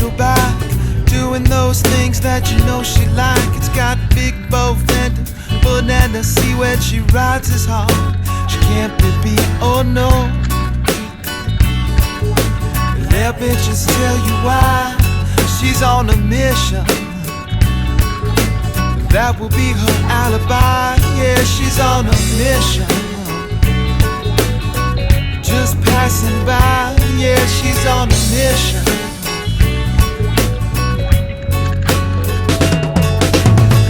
push her back, doing those things that you know she like. It's got big bow fenders, banana see when she rides is hard. She can't be beat, oh no. Let me just tell you why. She's on a mission. That will be her alibi. Yeah, she's on a mission. Just passing by. Yeah, she's on a mission.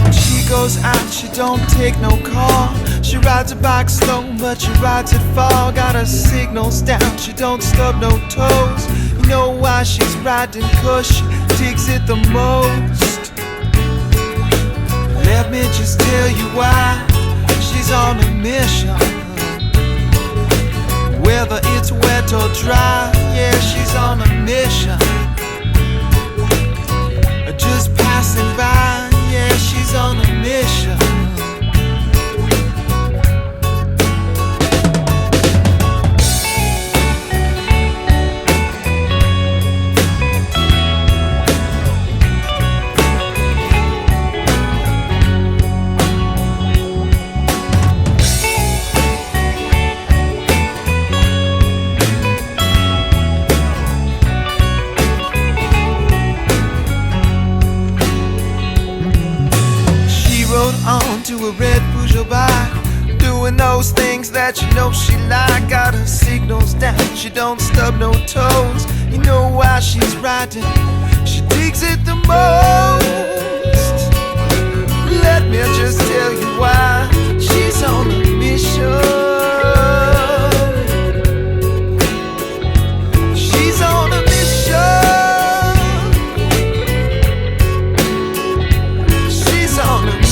When she goes out, she don't take no call. She rides a bike slow, but she rides it far. Got her signals down, she don't stub no toes. You know why she's riding? 'Cause she digs it the most. Let me just tell you why. She's on a mission. Whether it's wet or dry, yeah, she's on a mission. Just passing by, yeah, she's on a mission. To a red Peugeot bike, doing those things that you know she like. Got her signals down, she don't stub no toes. You know why she's riding? She digs it the most. Let me just tell you why. She's on a mission. She's on a mission. She's on a mission.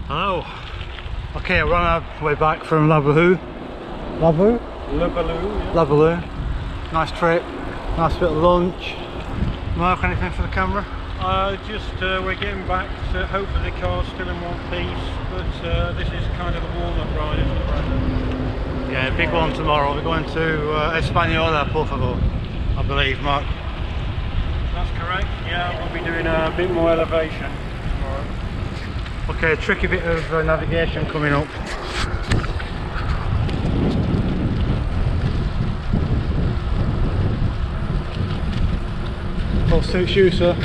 Hello. Okay, we're on our way back from Boulou. Boulou, yeah. Boulou. Nice trip, nice bit of lunch. Mark, anything for the camera? We're getting back, so hopefully the car's still in one piece, but this is kind of the warm-up ride, isn't it, Brandon? Yeah, big one tomorrow. We're going to Española, por favor, I believe, Mark. That's correct, yeah, we'll be doing a bit more elevation tomorrow. Okay, a tricky bit of navigation coming up. All suits you, sir.